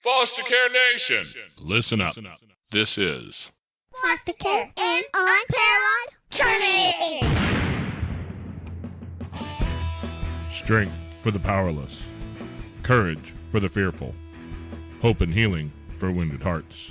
Foster Care Nation, listen up. This is Foster Care and Unparalleled Journey. Strength for the powerless, courage for the fearful, hope and healing for wounded hearts.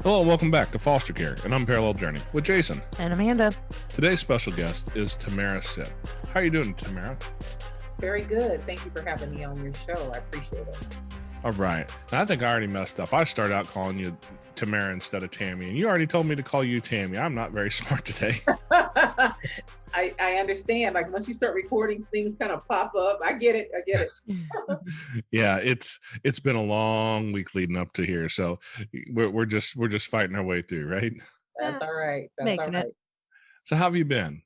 Hello and welcome back to Foster Care, an Unparalleled Journey with Jason. And Amanda. Today's special guest is Tamara Sipp. How are you doing, Tamara? Very good. Thank you for having me on your show. I appreciate it. All right. Now, I think I already messed up. I started out calling you Tamara instead of Tammy, and you already told me to call you Tammy. I'm not very smart today. I understand. Like once you start recording, things kind of pop up. I get it. Yeah, it's been a long week leading up to here, so we're just fighting our way through, right? That's all right. That's Making all right. it. So how have you been?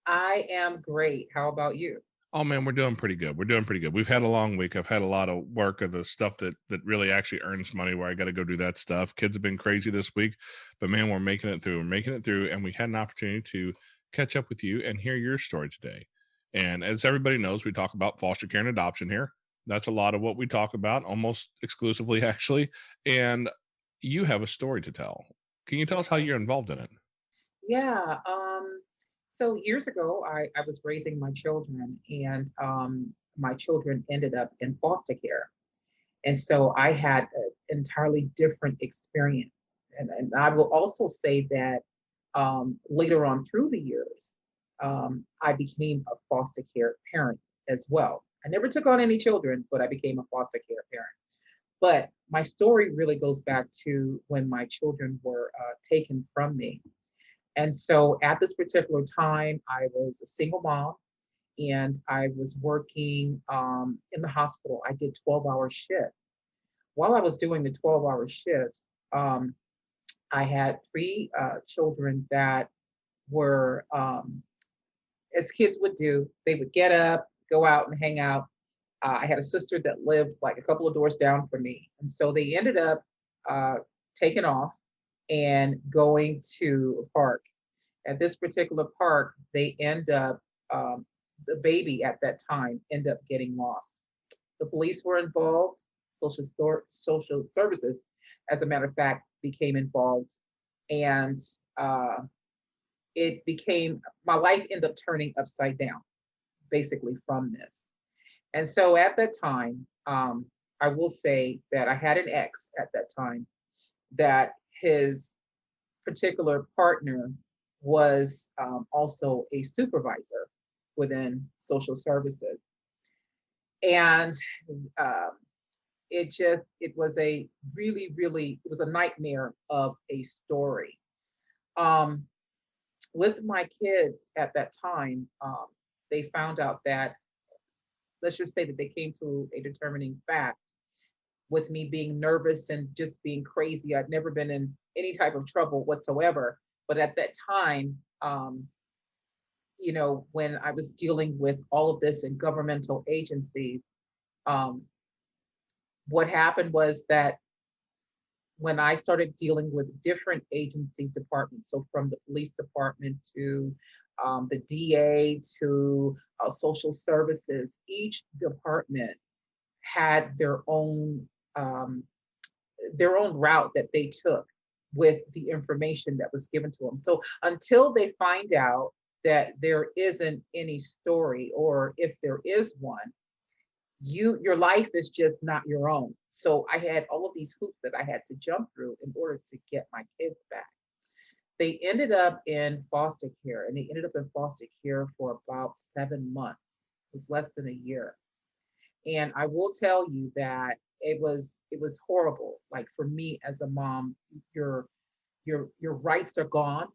I am great. How about you? Oh man, we're doing pretty good. We've had a long week. I've had a lot of work of the stuff that really actually earns money where I got to go do that stuff. Kids have been crazy this week, but man, we're making it through. And we had an opportunity to catch up with you and hear your story today. And as everybody knows, we talk about foster care and adoption here. That's a lot of what we talk about, almost exclusively actually. And you have a story to tell. Can you tell us how you're involved in it? Yeah. So years ago, I was raising my children, and my children ended up in foster care. And so I had an entirely different experience. And I will also say that later on through the years, I became a foster care parent as well. I never took on any children, but I became a foster care parent. But my story really goes back to when my children were taken from me. And so at this particular time, I was a single mom and I was working in the hospital. I did 12-hour shifts. While I was doing the 12-hour shifts, I had three children that were, as kids would do, they would get up, go out and hang out. I had a sister that lived like a couple of doors down from me. And so they ended up taking off and going to a park. At this particular park, they end up, the baby at that time ended up getting lost. The police were involved, social services, as a matter of fact, became involved. And it became, my life ended up turning upside down, basically from this. And so at that time, I will say that I had an ex at that time that his particular partner was also a supervisor within social services. And it was a really, it was a nightmare of a story. With my kids at that time, they found out that, let's just say that they came to a determining fact with me being nervous and just being crazy. I'd never been in any type of trouble whatsoever. But at that time, when I was dealing with all of this in governmental agencies, what happened was that when I started dealing with different agency departments, so from the police department to the DA to social services, each department had their own route that they took with the information that was given to them. So until they find out that there isn't any story, or if there is one, your life is just not your own. So I had all of these hoops that I had to jump through in order to get my kids back. They ended up in foster care, and they ended up in foster care for about 7 months. It was less than a year. And I will tell you that it was horrible. Like for me as a mom, your rights are gone.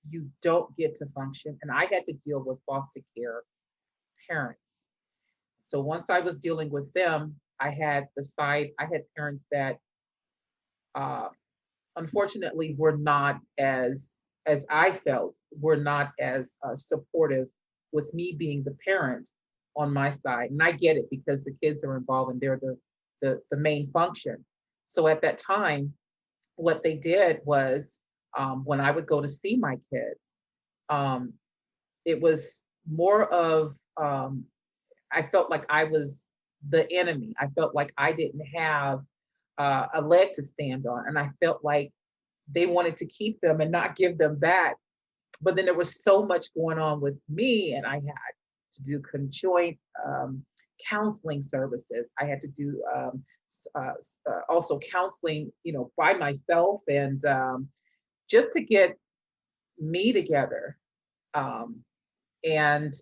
You don't get to function. And I had to deal with foster care parents. So once I was dealing with them, I had parents that unfortunately were not as I felt, were not as supportive with me being the parent on my side. And I get it because the kids are involved and they're the main function. So at that time, what they did was, when I would go to see my kids, um, it was more of, I felt like I was the enemy. I felt like I didn't have a leg to stand on, and I felt like they wanted to keep them and not give them back. But then there was so much going on with me, and I had to do conjoint counseling services. I had to do also counseling, by myself, and just to get me together. Um, and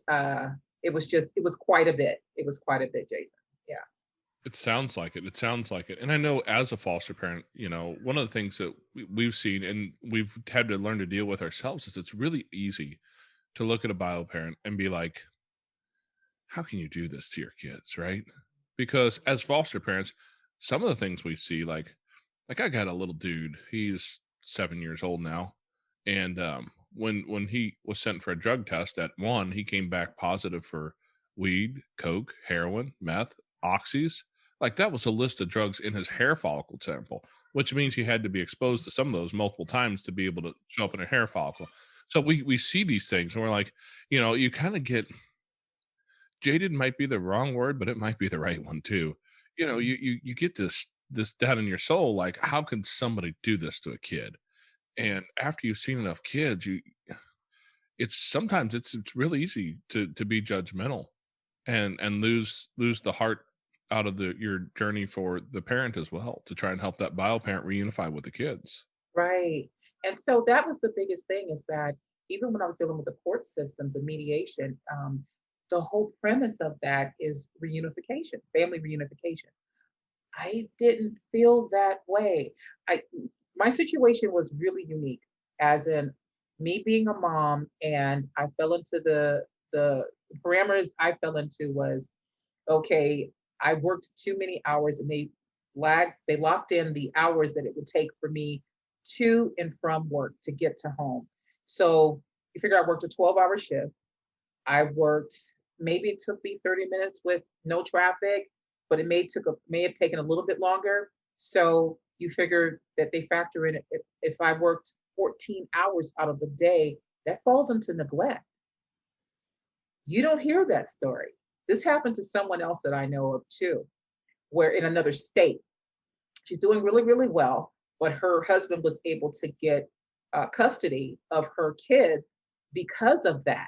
it was quite a bit. It was quite a bit, Jason. Yeah. It sounds like it. It sounds like it. And I know as a foster parent, one of the things that we've seen and we've had to learn to deal with ourselves is it's really easy to look at a bio parent and be like, how can you do this to your kids, right? Because as foster parents, some of the things we see, like I got a little dude, he's 7 years old now. And when he was sent for a drug test at one, he came back positive for weed, coke, heroin, meth, oxys. Like that was a list of drugs in his hair follicle sample, which means he had to be exposed to some of those multiple times to be able to show up in a hair follicle. So we see these things and we're like, you kind of get jaded might be the wrong word, but it might be the right one too. You get this down in your soul, like how can somebody do this to a kid? And after you've seen enough kids, it's sometimes it's really easy to be judgmental and lose the heart out of your journey for the parent as well to try and help that bio parent reunify with the kids. Right. And so that was the biggest thing, is that even when I was dealing with the court systems and mediation, the whole premise of that is reunification, family reunification. I didn't feel that way. I My situation was really unique, as in me being a mom, and I fell into the parameters I fell into was, okay, I worked too many hours, and they locked in the hours that it would take for me to and from work to get to home. So you figure I worked a 12-hour shift. I worked, maybe it took me 30 minutes with no traffic, but it may have taken a little bit longer. So you figure that they factor in, if I worked 14 hours out of the day, that falls into neglect. You don't hear that story. This happened to someone else that I know of too, where in another state, she's doing really, really well, but her husband was able to get custody of her kids because of that.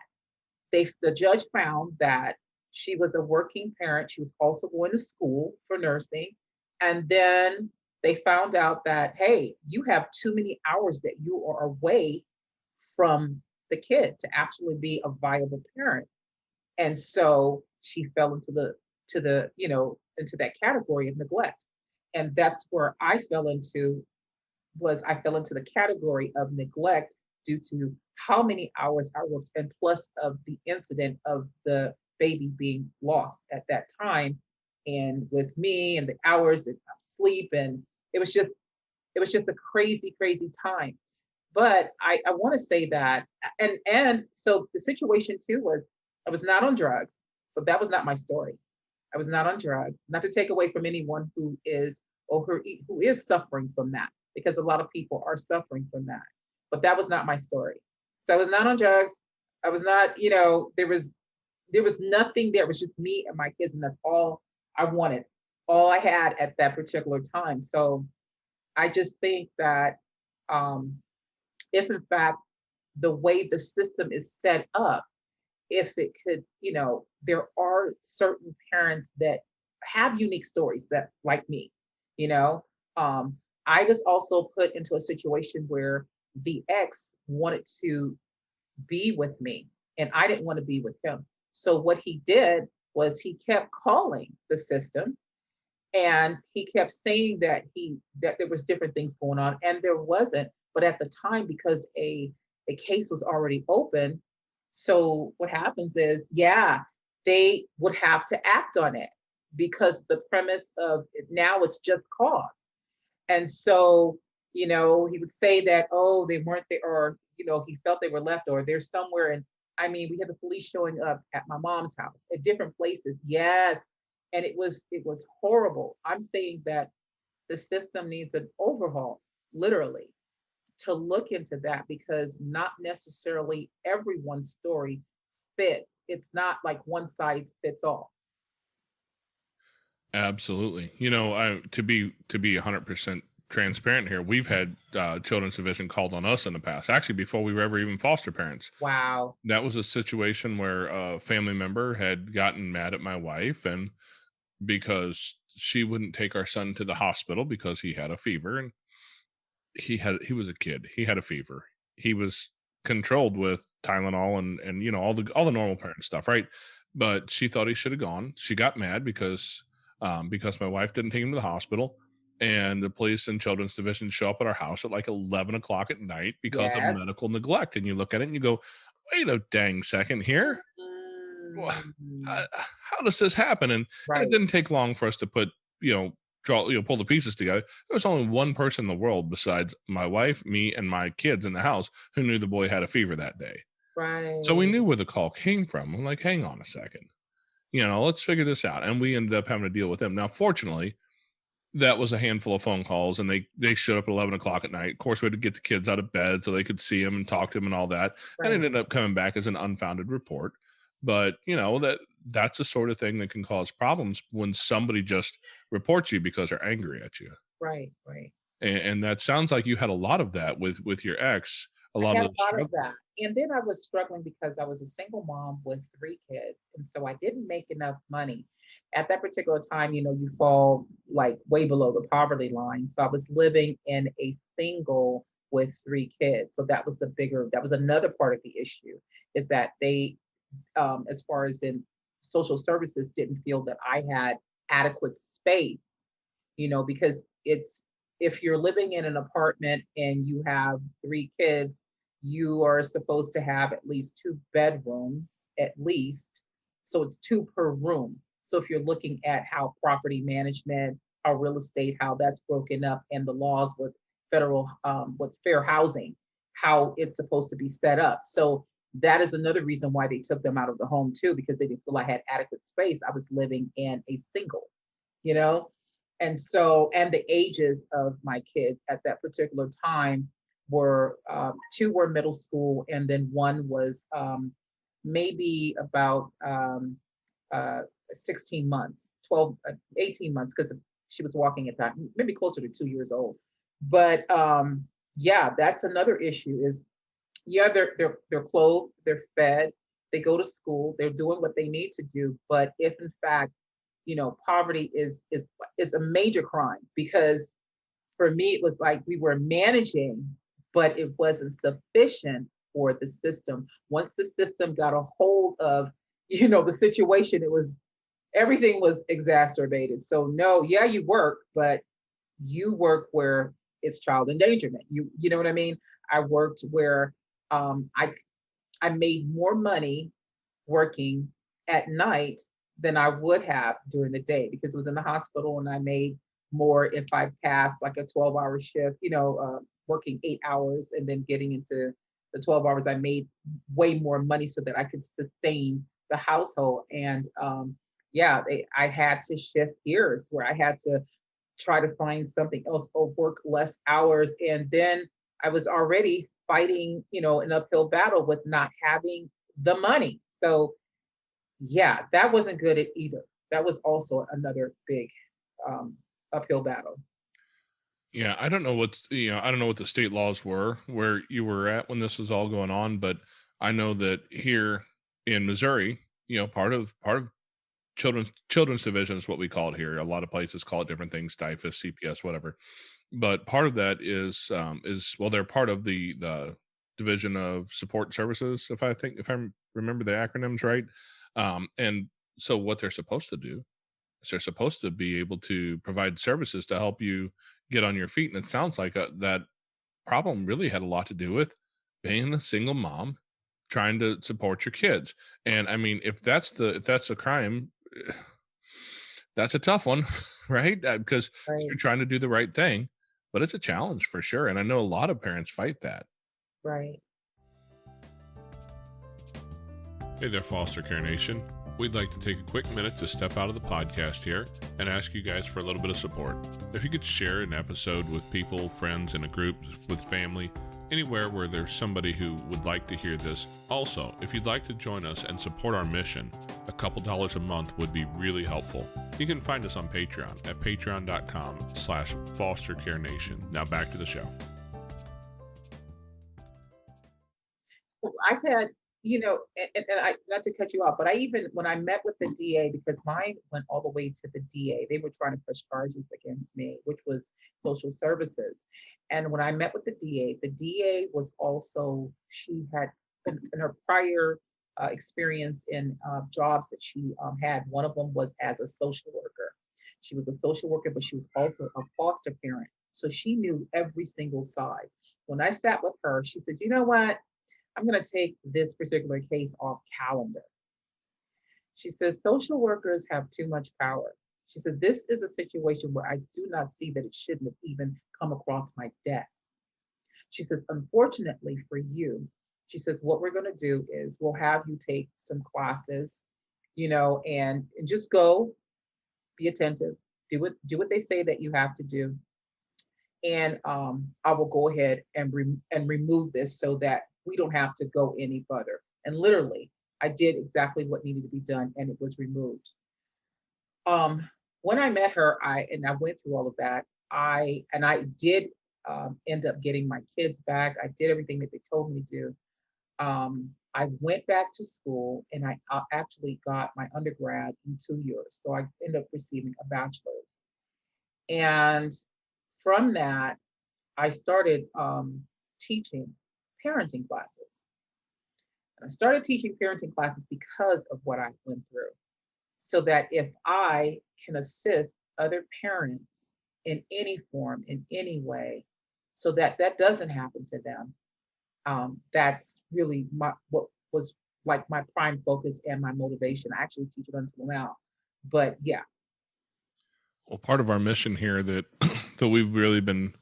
The judge found that she was a working parent. She was also going to school for nursing. And then they found out that, hey, you have too many hours that you are away from the kid to actually be a viable parent. And so she fell into that category of neglect. And that's where I fell into the category of neglect due to how many hours I worked, and plus of the incident of the baby being lost at that time, and with me and the hours and sleep, and it was just a crazy, crazy time. But I want to say that, and so the situation too was, I was not on drugs, so that was not my story. I was not on drugs. Not to take away from anyone who is suffering from that, because a lot of people are suffering from that. But that was not my story. So I was not on drugs. I was not, there was nothing there. It was just me and my kids, and that's all I wanted, all I had at that particular time. So I just think that, if in fact the way the system is set up, if it could, there are certain parents that have unique stories, that like me, you know. I was also put into a situation where the ex wanted to be with me, and I didn't want to be with him. So what he did was he kept calling the system, and he kept saying that there was different things going on, and there wasn't. But at the time, because a case was already open, so what happens is, yeah, they would have to act on it, because the premise of now it's just cause. And so, he would say that, oh, they weren't there, or, he felt they were left, or they're somewhere. And I mean, we had the police showing up at my mom's house, at different places. Yes. and it was horrible. I'm saying that the system needs an overhaul, literally, to look into that because not necessarily everyone's story fits. It's not like one size fits all. Absolutely. You know, to be 100% transparent here, we've had children's division called on us in the past. Actually, before we were ever even foster parents, Wow. that was a situation where a family member had gotten mad at my wife, and because she wouldn't take our son to the hospital because he had a fever, and he was a kid. He had a fever. He was controlled with Tylenol and you know all the normal parent stuff, right? But she thought he should have gone. She got mad because my wife didn't take him to the hospital, and the police and children's division show up at our house at like 11 o'clock at night because of Yes. medical neglect. And you look at it and you go, "Wait a dang second here! Wha- Mm, how does this happen?" And it right, didn't take long for us to put pull the pieces together. There was only one person in the world besides my wife, me, and my kids in the house who knew the boy had a fever that day. So we right. knew where the call came from. I'm like, hang on a second, let's figure this out. And we ended up having to deal with them. Now, fortunately, that was a handful of phone calls, and they showed up at 11 o'clock at night. Of course, we had to get the kids out of bed so they could see him and talk to him and all that. And it Right. ended up coming back as an unfounded report. But that's the sort of thing that can cause problems when somebody just reports you because they're angry at you. Right, right. And that sounds like you had a lot of that with your ex. A I lot of had the a lot of struggle. that. And then I was struggling because I was a single mom with three kids. And so I didn't make enough money. At that particular time, you fall like way below the poverty line. So I was living in a single with three kids. So that was another part of the issue is that they, as far as in social services, didn't feel that I had adequate space, because if you're living in an apartment and you have three kids, you are supposed to have at least two bedrooms, at least. So it's two per room. So if you're looking at how property management, how real estate, how that's broken up, and the laws with with fair housing, how it's supposed to be set up. So that is another reason why they took them out of the home too, because they didn't feel I had adequate space. I was living in a single, you know? And so, and the ages of my kids at that particular time were two were middle school, and then one was maybe about 16 months, 12, 18 months, because she was walking at that, maybe closer to 2 years old. But yeah, that's another issue is yeah, they're clothed, they're fed, they go to school, they're doing what they need to do. But if in fact, poverty is a major crime because for me it was like we were managing, but it wasn't sufficient for the system. Once the system got a hold of, the situation, it was everything was exacerbated. So no, yeah, you work, but you work where it's child endangerment. You know what I mean? I worked where um, I I made more money working at night than I would have during the day because it was in the hospital and I made more if I passed like a 12-hour shift, working 8 hours and then getting into the 12 hours, I made way more money so that I could sustain the household. And yeah, I had to shift gears where I had to try to find something else or work less hours. And then I was already fighting, an uphill battle with not having the money. So yeah, that wasn't good at either. That was also another big um, uphill battle. Yeah, I don't know what the state laws were where you were at when this was all going on, but I know that here in Missouri, part of children's division is what we call it here. A lot of places call it different things, DIFUS, CPS, whatever. But part of that is well, they're part of the division of support services, if I remember the acronyms right. And so what they're supposed to do is they're supposed to be able to provide services to help you get on your feet. And it sounds like that problem really had a lot to do with being a single mom trying to support your kids. And I mean, if that's a crime, that's a tough one, right? Because Right, you're trying to do the right thing, but it's a challenge for sure. And I know a lot of parents fight that. right. Hey there, Foster Care Nation. We'd like to take a quick minute to step out of the podcast here and ask you guys for a little bit of support. If you could share an episode with people, friends, in a group, with family, anywhere where there's somebody who would like to hear this. Also, if you'd like to join us and support our mission, a couple dollars a month would be really helpful. You can find us on Patreon at patreon.com/fostercarenation. Now back to the show. So I've had, and I, not to cut you off, but when I met with the DA, because mine went all the way to the DA, they were trying to push charges against me, which was social services. And when I met with the DA was also, she had in her prior experience in jobs that she had, one of them was as a social worker. She was a social worker, but she was also a foster parent. So she knew every single side. When I sat with her, she said, you know what? I'm going to take this particular case off calendar. She said, social workers have too much power. She said, this is a situation where I do not see that it shouldn't have even come across my desk. She says, unfortunately for you, she says, what we're going to do is we'll have you take some classes, and just go, be attentive, do what they say that you have to do. And I will go ahead and remove this so that we don't have to go any further. And literally, I did exactly what needed to be done, and it was removed. When I met her, I went through all of that. I did end up getting my kids back. I did everything that they told me to do. I went back to school, and I actually got my undergrad in 2 years. So I ended up receiving a bachelor's. And from that, I started teaching parenting classes. And I started teaching parenting classes because of what I went through, so that if I can assist other parents in any form, in any way, so that that doesn't happen to them, that's really what was like my prime focus and my motivation. I actually teach it until now, but yeah. Well, part of our mission here that that we've really been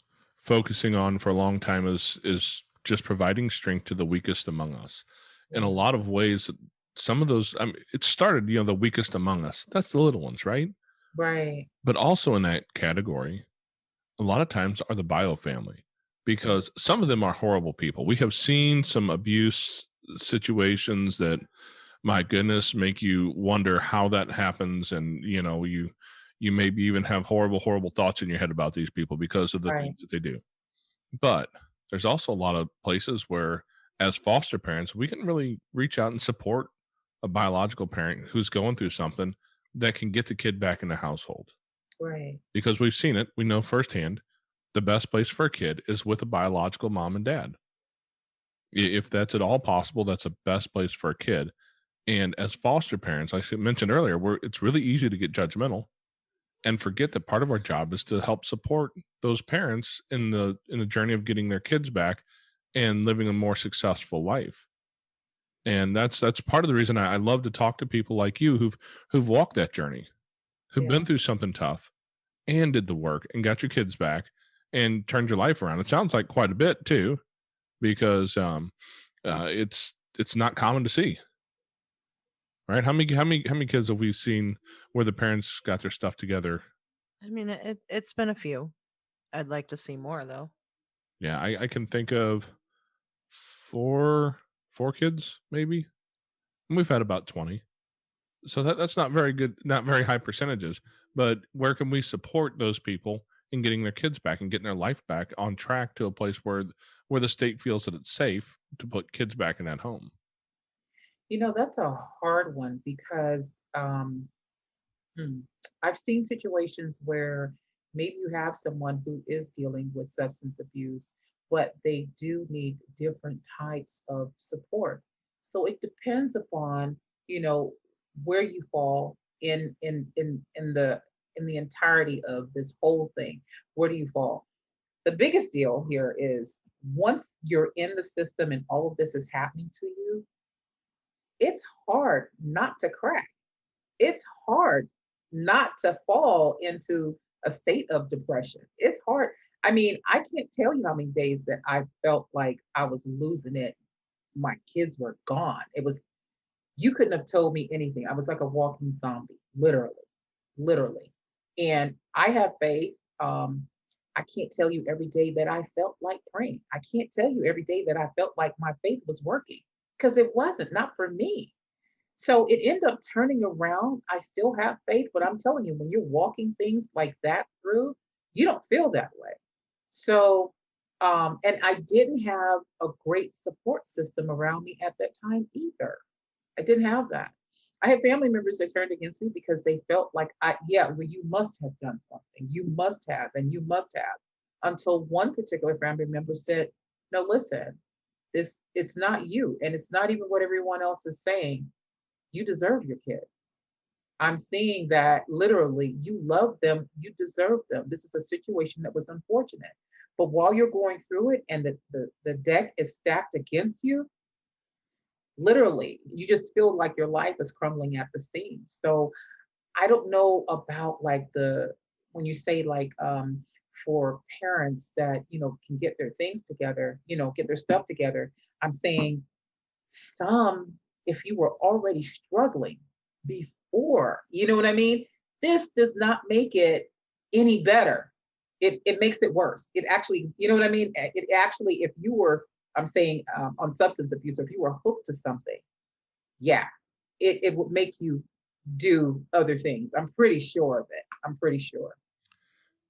focusing on for a long time is just providing strength to the weakest among us. In a lot of ways, some of those, it started, the weakest among us. That's the little ones, right? Right. But also in that category, a lot of times are the bio family, because some of them are horrible people. We have seen some abuse situations that, my goodness, make you wonder how that happens. And, you maybe even have horrible thoughts in your head about these people because of the Right. things that they do. But there's also a lot of places where, as foster parents, we can really reach out and support a biological parent who's going through something that can get the kid back in the household. Right. Because we've seen it, we know firsthand, the best place for a kid is with a biological mom and dad. If that's at all possible, that's the best place for a kid. And as foster parents, like I mentioned earlier, it's really easy to get judgmental and forget that part of our job is to help support those parents in the journey of getting their kids back and living a more successful life. And that's part of the reason I love to talk to people like you who've walked that journey, who've been through something tough and did the work and got your kids back and turned your life around. It sounds like quite a bit too, because it's not common to see. Right? How many kids have we seen where the parents got their stuff together? I mean, it's been a few. I'd like to see more though. Yeah, I can think of four kids maybe. And we've had about 20. So that's not very good, not very high percentages. But where can we support those people in getting their kids back and getting their life back on track to a place where the state feels that it's safe to put kids back in that home? That's a hard one because I've seen situations where maybe you have someone who is dealing with substance abuse, but they do need different types of support. So it depends upon, where you fall in the entirety of this whole thing. Where do you fall? The biggest deal here is once you're in the system and all of this is happening to you, it's hard not to crack. It's hard not to fall into a state of depression. It's hard. I mean, I can't tell you how many days that I felt like I was losing it. My kids were gone. You couldn't have told me anything. I was like a walking zombie, literally, literally. And I have faith. I can't tell you every day that I felt like praying. I can't tell you every day that I felt like my faith was working because it wasn't, not for me. So it ended up turning around. I still have faith, but I'm telling you, when you're walking things like that through, you don't feel that way. So, and I didn't have a great support system around me at that time either. I didn't have that. I had family members that turned against me because they felt like yeah, well, you must have done something. You must have, and you must have. Until one particular family member said, no, listen, it's not you, and it's not even what everyone else is saying. You deserve your kids. I'm seeing that literally you love them, you deserve them. This is a situation that was unfortunate. But while you're going through it and the deck is stacked against you, literally, you just feel like your life is crumbling at the seams. So I don't know about like when you say like for parents that can get their things together, get their stuff together. I'm saying some, if you were already struggling before, you know what I mean? This does not make it any better. It makes it worse. It actually, you know what I mean? It actually, if you were, I'm saying on substance abuse, if you were hooked to something, yeah, it would make you do other things. I'm pretty sure of it. I'm pretty sure.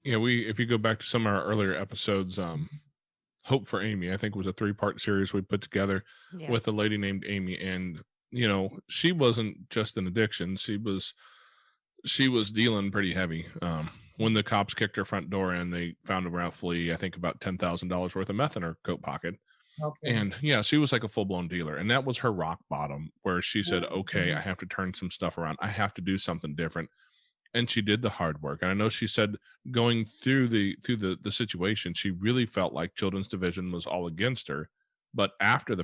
Yeah, if you go back to some of our earlier episodes, Hope for Amy, I think was a 3-part series we put together Yeah. with a lady named Amy. And, she wasn't just an addiction. She was dealing pretty heavy. When the cops kicked her front door in, they found roughly, I think, about $10,000 worth of meth in her coat pocket. Okay. And yeah, she was like a full blown dealer. And that was her rock bottom where she said, okay, Mhm. I have to turn some stuff around. I have to do something different. And she did the hard work. And I know she said going through the situation, she really felt like Children's Division was all against her. But Mhm. after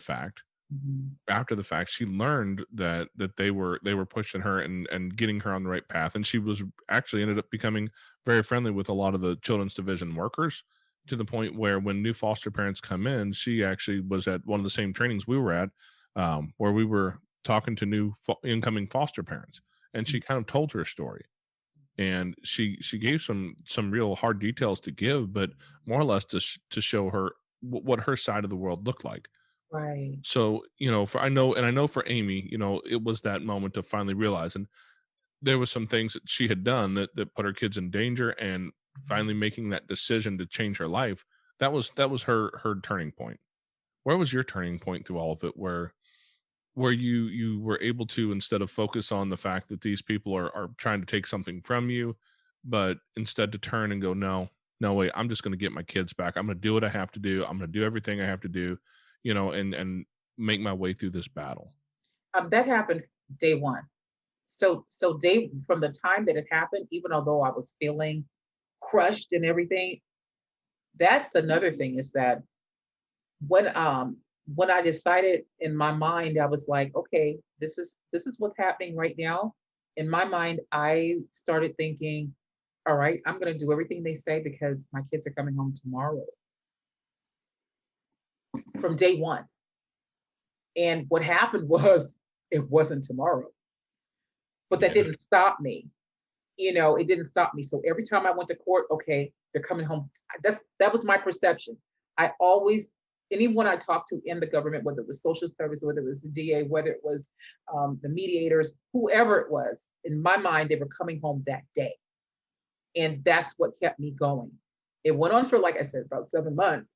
the fact, she learned that they were pushing her and getting her on the right path. And she was actually ended up becoming very friendly with a lot of the Children's Division workers, to the point where when new foster parents come in, she actually was at one of the same trainings we were at, where we were talking to new incoming foster parents. And she kind of told her story, and she gave some real hard details to give, but more or less to show her what her side of the world looked like. Right. So, I know for Amy, it was that moment of finally realizing there was some things that she had done that put her kids in danger, and finally making that decision to change her life. That was her turning point. Where was your turning point through all of it, where you were able to, instead of focus on the fact that these people are trying to take something from you, but instead to turn and go, no, no, wait, I'm just going to get my kids back. I'm going to do what I have to do. I'm going to do everything I have to do, and make my way through this battle. That happened day one. So day from the time that it happened, even although I was feeling crushed and everything, that's another thing is that when um when I decided in my mind, I was like, okay, this is what's happening right now. In my mind, I started thinking, all right, I'm gonna do everything they say because my kids are coming home tomorrow from day one. And what happened was it wasn't tomorrow, but that Yeah. didn't stop me. It didn't stop me. So every time I went to court, okay, they're coming home. That was my perception. I always, anyone I talked to in the government, whether it was social service, whether it was the DA, whether it was the mediators, whoever it was, in my mind, they were coming home that day. And that's what kept me going. It went on for, like I said, about 7 months.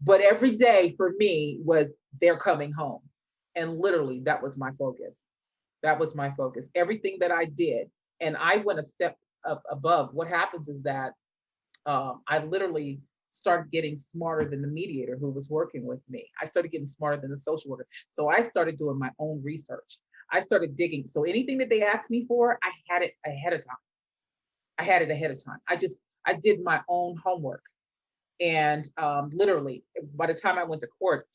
But every day for me was they're coming home. And literally, that was my focus. That was my focus. Everything that I did, and I went a step up above. What happens is that I literally started getting smarter than the mediator who was working with me. I started getting smarter than the social worker. So I started doing my own research. I started digging. So anything that they asked me for, I had it ahead of time. I had it ahead of time. I did my own homework. And literally, by the time I went to court,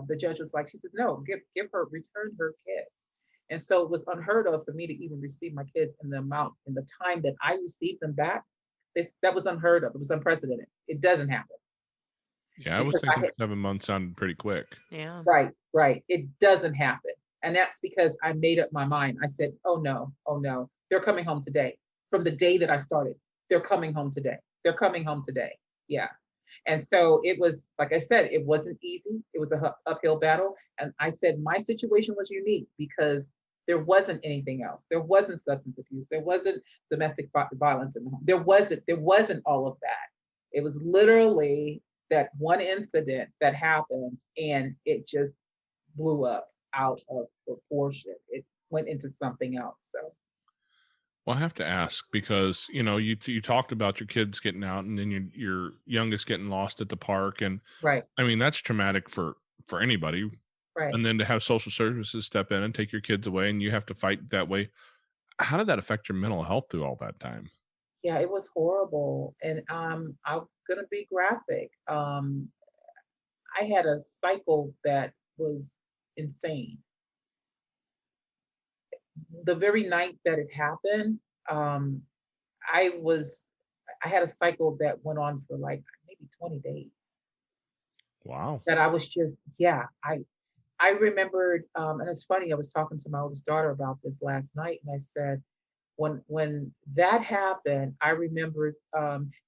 the judge was like, she said, no, give her, return her kids. And so it was unheard of for me to even receive my kids in the amount, in the time that I received them back. That was unheard of. It was unprecedented. It doesn't happen Yeah, I was because thinking 7 months sounded pretty quick. Yeah. right. It doesn't happen. And that's because I made up my mind. I said, oh no, they're coming home today. From the day that I started, they're coming home today. They're coming home today. Yeah. And so it was, like I said, it wasn't easy. It was a uphill battle. And I said my situation was unique because there wasn't anything else. There wasn't substance abuse. There wasn't domestic violence in the home. There wasn't all of that. It was literally that one incident that happened and it just blew up out of proportion. It went into something else. So Well, I have to ask because you talked about your kids getting out and then your youngest getting lost at the park, and right, I mean that's traumatic for anybody. right. And then to have social services step in and take your kids away, and you have to fight that way. How did that affect your mental health through all that time? Yeah, it was horrible. And I'm gonna be graphic. I had a cycle that was insane. The very night that it happened, um, I was I had a cycle that went on for like maybe 20 days. Wow. That I was just, yeah, I remembered, and it's funny, I was talking to my oldest daughter about this last night, and I said, when that happened, I remembered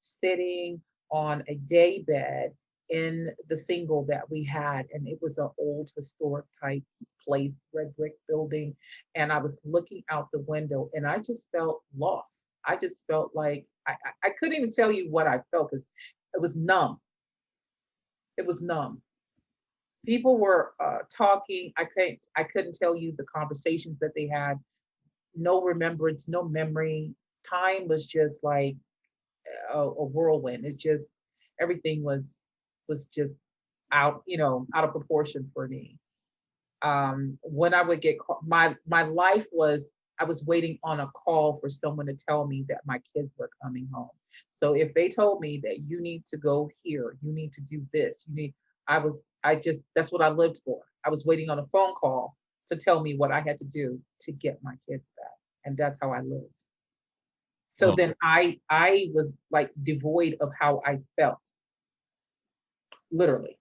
sitting on a day bed in the single that we had, and it was an old historic type place, red brick building, and I was looking out the window, and I just felt lost. I just felt like I couldn't even tell you what I felt because it was numb. It was numb. People were talking. I couldn't tell you the conversations that they had. No remembrance, no memory. Time was just like a whirlwind. It just everything was just out of proportion for me. When I would get my life was I was waiting on a call for someone to tell me that my kids were coming home. So if they told me that you need to go here, you need to do this, I just that's what I lived for. I was waiting on a phone call to tell me what I had to do to get my kids back. And that's how I lived. So Well, then I was like devoid of how I felt, literally.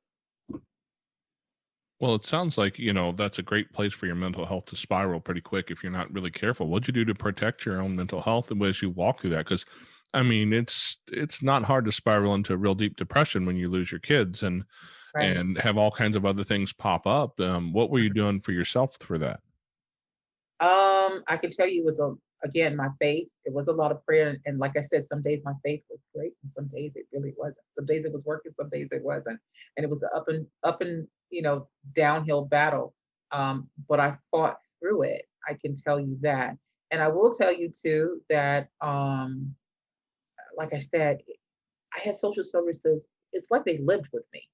well, it sounds like, that's a great place for your mental health to spiral pretty quick if you're not really careful. What'd you do to protect your own mental health and as you walk through that? Because I mean, it's not hard to spiral into a real deep depression when you lose your kids and Right. have all kinds of other things pop up. What were you doing for yourself for that? I can tell you it was again my faith. It was a lot of prayer, and like I said, some days my faith was great, and some days it really wasn't. Some days it was working, some days it wasn't, and it was an up and downhill battle. But I fought through it. I can tell you that, and I will tell you too that, like I said, I had social services. It's like they lived with me,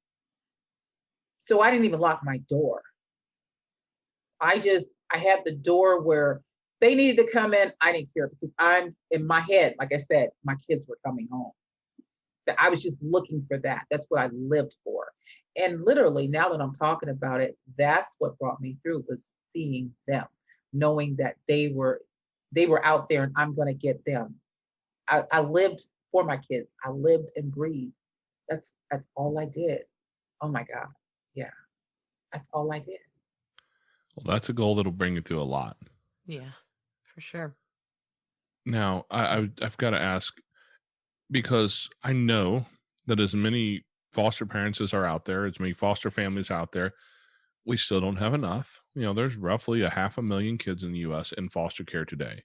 so I didn't even lock my door. I had the door where they needed to come in. I didn't care because I'm in my head, like I said, my kids were coming home. That I was just looking for that. That's what I lived for. And literally, now that I'm talking about it, that's what brought me through was seeing them, knowing that they were out there and I'm gonna get them. I lived for my kids. I lived and breathed. That's all I did. Oh my God. Yeah, that's all I did. Well, that's a goal that'll bring you through a lot. Yeah, for sure. Now, I've got to ask because I know that as many foster parents as are out there, as many foster families out there, we still don't have enough. There's roughly a 500,000 kids in the US in foster care today,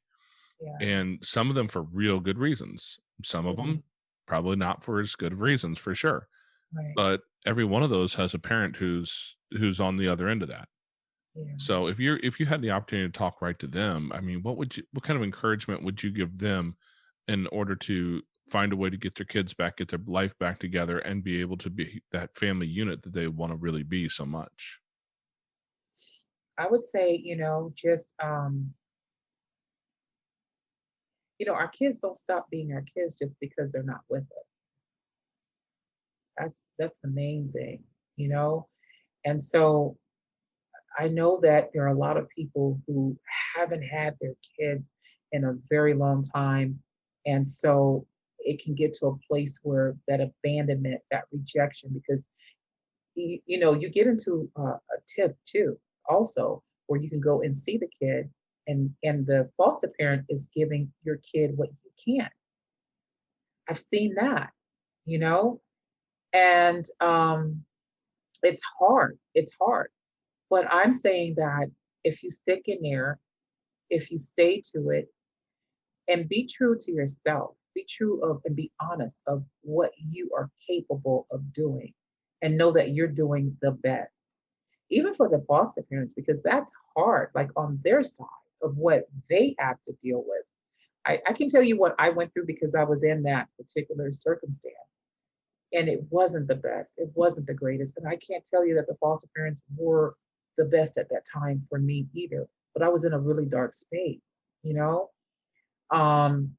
Yeah. and some of them for real good reasons. Some of Yeah. them probably not for as good of reasons, for sure. Right. But every one of those has a parent who's on the other end of that. Yeah. So if you had the opportunity to talk right to them, I mean, what kind of encouragement would you give them in order to find a way to get their kids back, get their life back together, and be able to be that family unit that they want to really be so much? I would say, just our kids don't stop being our kids just because they're not with us. That's the main thing, you know? And so I know that there are a lot of people who haven't had their kids in a very long time. And so it can get to a place where that abandonment, that rejection, because you get into a tip too, also. where you can go and see the kid, and the foster parent is giving your kid what you can't. I've seen that, you know, and it's hard. It's hard. But I'm saying that if you stick in there, if you stay to it, and be true to yourself, be true of and be honest of what you are capable of doing, and know that you're doing the best, even for the foster parents, because that's hard, like on their side of what they have to deal with. I can tell you what I went through because I was in that particular circumstance. And it wasn't the best. It wasn't the greatest. And I can't tell you that the foster parents were the best at that time for me either. But I was in a really dark space, you know? Um,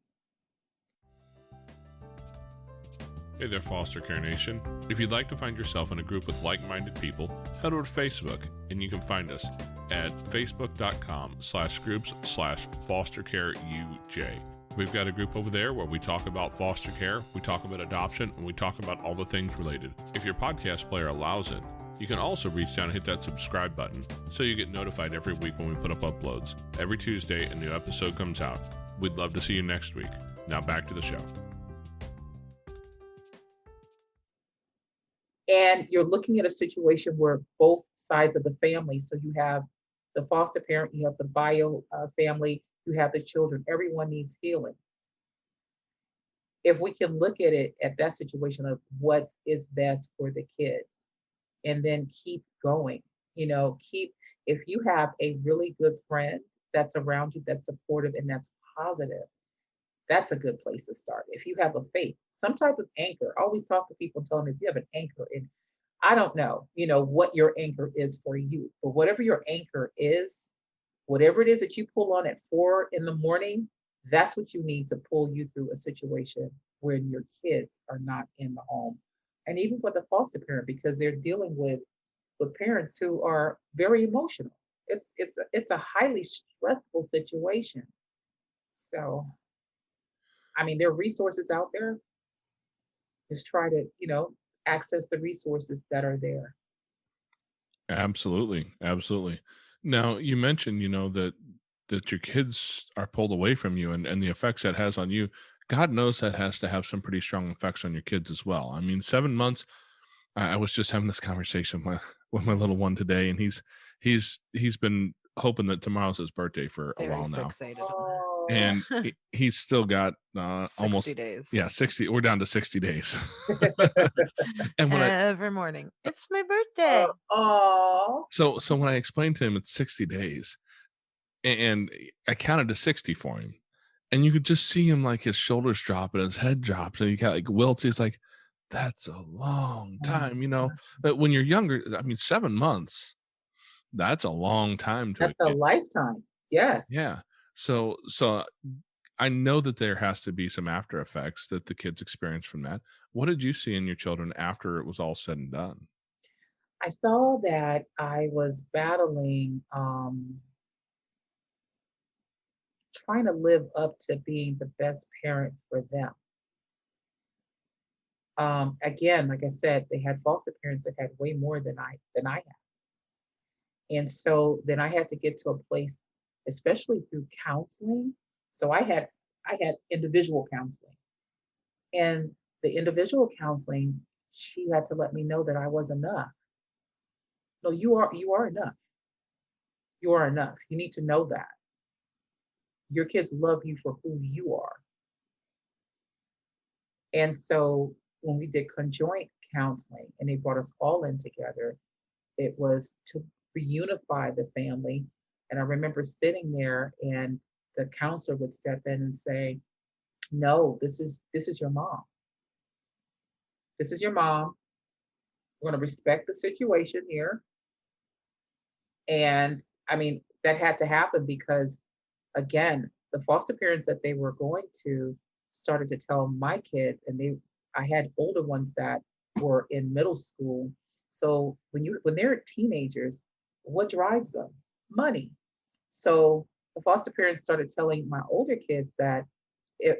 Hey there, Foster Care Nation. If you'd like to find yourself in a group with like-minded people, head over to Facebook, and you can find us at facebook.com/groups/fostercareuj. We've got a group over there where we talk about foster care, we talk about adoption, and we talk about all the things related. If your podcast player allows it, you can also reach down and hit that subscribe button so you get notified every week when we put up uploads. Every Tuesday, a new episode comes out. We'd love to see you next week. Now back to the show. and you're looking at a situation where both sides of the family, so you have the foster parent, you have the bio family, you have the children, everyone needs healing. If we can look at it at that situation of what is best for the kids, and then keep going, keep, if you have a really good friend that's around you, that's supportive and that's positive, that's a good place to start. If you have a faith, some type of anchor, I always talk to people, tell them if you have an anchor, and I don't know, what your anchor is for you, but whatever your anchor is, whatever it is that you pull on at 4 in the morning, that's what you need to pull you through a situation where your kids are not in the home. And even for the foster parent, because they're dealing with parents who are very emotional. It's a highly stressful situation. So, I mean, there are resources out there. Just try to, access the resources that are there. Absolutely, absolutely. Now, you mentioned, that your kids are pulled away from you, and the effects that has on you. God knows that has to have some pretty strong effects on your kids as well. I mean, 7 months. I was just having this conversation with my little one today, and he's been hoping that tomorrow's his birthday for a Very while now, fixated on Oh, and he's still got it. 60 almost, days. 60. We're down to 60 days. And when I Every morning. It's my birthday. oh, so when I explained to him it's 60 days, and I counted to 60 for him, and you could just see him, like, his shoulders drop and his head drops, and he got like wilts. He's like, "That's a long time." But when you're younger, I mean, 7 months, that's a long time to a that's a kid. lifetime. Yes. Yeah. So I know that there has to be some after effects that the kids experience from that. What did you see in your children after it was all said and done? I saw that I was battling, trying to live up to being the best parent for them. Again, like I said, they had foster parents that had way more than I had. And so then I had to get to a place, especially through counseling. So I had individual counseling. And the individual counseling, she had to let me know that I was enough. No, you are enough. You are enough. You need to know that. Your kids love you for who you are. And so when we did conjoint counseling and they brought us all in together, it was to reunify the family. And I remember sitting there and the counselor would step in and say, "No, this is your mom. This is your mom. We're going to respect the situation here." And I mean, that had to happen because, again, the foster parents that they were going to started to tell my kids, and I had older ones that were in middle school. So when they're teenagers, what drives them? Money. So the foster parents started telling my older kids that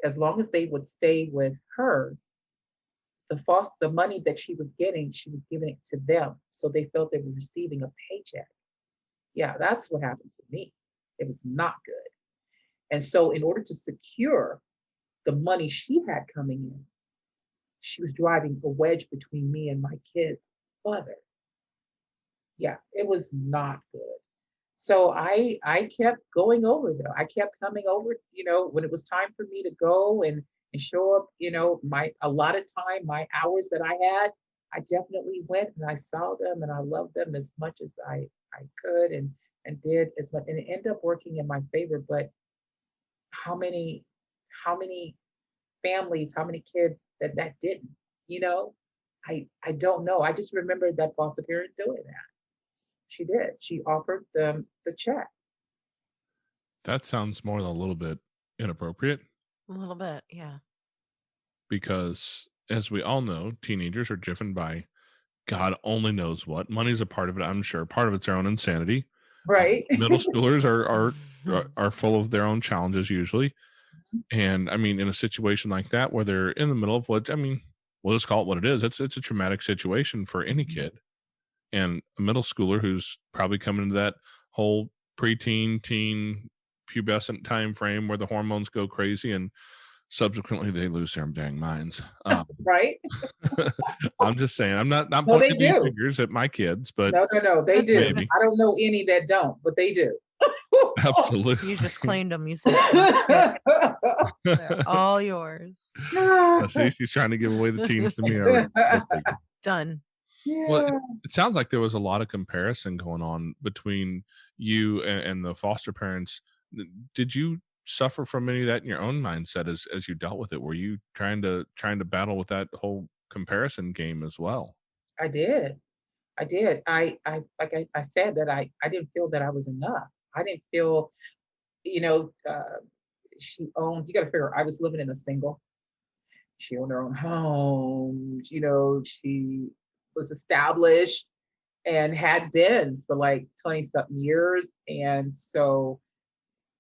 as long as they would stay with her, the money that she was getting, she was giving it to them. So they felt they were receiving a paycheck. Yeah, that's what happened to me. It was not good. And so, in order to secure the money she had coming in, she was driving a wedge between me and my kids' father. Yeah, it was not good. So I kept going over though. I kept coming over, when it was time for me to go and show up, my a lot of time, my hours that I had, I definitely went and I saw them and I loved them as much as I could and did as much, and it ended up working in my favor. But how many how many families, how many kids that didn't, you know? I don't know. I just remember that foster parent doing that. She did. She offered them the check. That sounds more than a little bit inappropriate A little bit, yeah. because, as we all know, teenagers are driven by God only knows what. Money's a part of it, I'm sure. Part of it's their own insanity. Right. Middle schoolers are Mhm. are full of their own challenges usually, and I mean, in a situation like that where they're in the middle of what I mean, we'll just call it what it is. It's a traumatic situation for any Mhm. kid, and a middle schooler who's probably coming into that whole preteen, teen, pubescent time frame where the hormones go crazy and subsequently they lose their dang minds. Right. I'm just saying, I'm not No, they pointing any do. fingers at my kids, but No, no, no, they do. maybe I don't know any that don't, but they do. You just absolutely. claimed them. You said, "Okay, they're all yours." See, she's trying to give away the teens to me already. Go figure. Done. Well, Yeah. it sounds like there was a lot of comparison going on between you and the foster parents. Did you suffer from any of that in your own mindset as you dealt with it? Were you trying to battle with that whole comparison game as well? I did. I did. I said that I didn't feel that I was enough. I didn't feel, you know, uh, she owned, you got to figure, I was living in a single. She owned her own home. She was established and had been for like 20 something years. And so,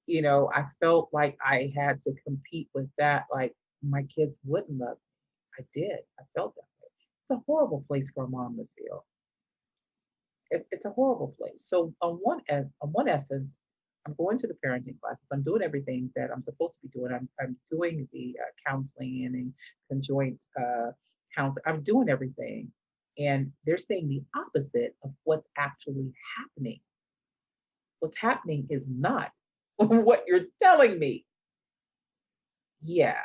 I felt like I had to compete with that. Like my kids wouldn't love me. I did. I felt that way. It's a horrible place for a mom to feel. It's a horrible place. So on one essence, I'm going to the parenting classes. I'm doing everything that I'm supposed to be doing. I'm doing the counseling and conjoint counseling. I'm doing everything, and they're saying the opposite of what's actually happening. What's happening is not what you're telling me. Yeah,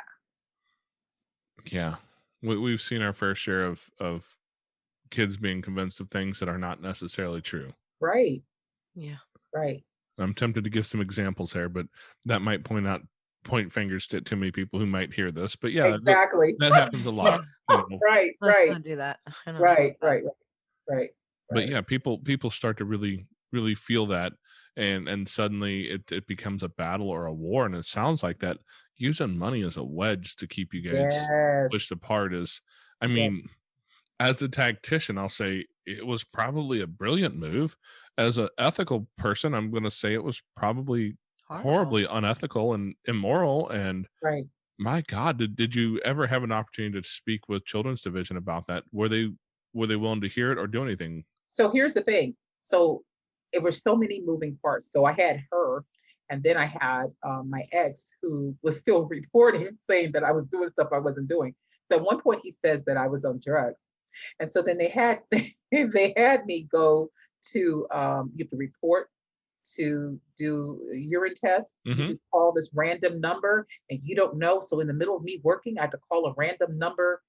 Yeah, we've seen our fair share of kids being convinced of things that are not necessarily true. right, Yeah. right. I'm tempted to give some examples here, but that might point fingers to too many people who might hear this. But yeah, Exactly. that happens a Yeah. lot, you know. Right, Let's right, not do that. I don't know right, about right, right, But right. yeah, people start to really feel that, and suddenly it becomes a battle or a war, and it sounds like that using money as a wedge to keep you guys Yes, pushed apart is, I yes, mean, as a tactician, I'll say it was probably a brilliant move. As an ethical person, I'm going to say it was probably that. Horrible. horribly unethical and immoral. And right. my God, did you ever have an opportunity to speak with Children's Division about that? Were they willing to hear it or do anything? So here's the thing. So it were so many moving parts. So I had her, and then I had my ex who was still reporting, saying that I was doing stuff I wasn't doing. So at one point he says that I was on drugs, and so then they had they had me go to you have to report to do a urine tests. You Hmm. just call this random number and you don't know. So in the middle of me working, I had to call a random number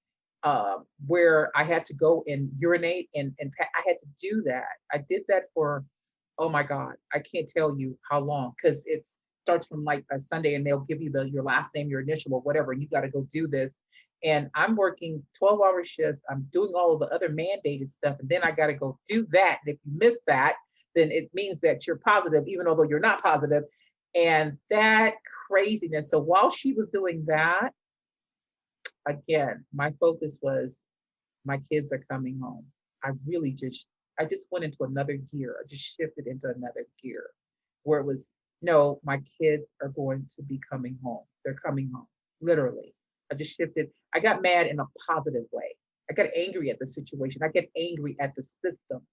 where I had to go and urinate and I had to do that. I did that for, oh my God, I can't tell you how long because it starts from like a Sunday and they'll give you your last name, your initial or whatever, and you got to go do this. And I'm working 12-hour shifts. I'm doing all of the other mandated stuff. And then I got to go do that. And if you miss that, then it means that you're positive, even though you're not positive. And that craziness. So while she was doing that, again, my focus was my kids are coming home. I just went into another gear. I just shifted into another gear where it was, no, my kids are going to be coming home. They're coming home, literally. I just shifted. I got mad in a positive way. I got angry at the situation. I get angry at the system.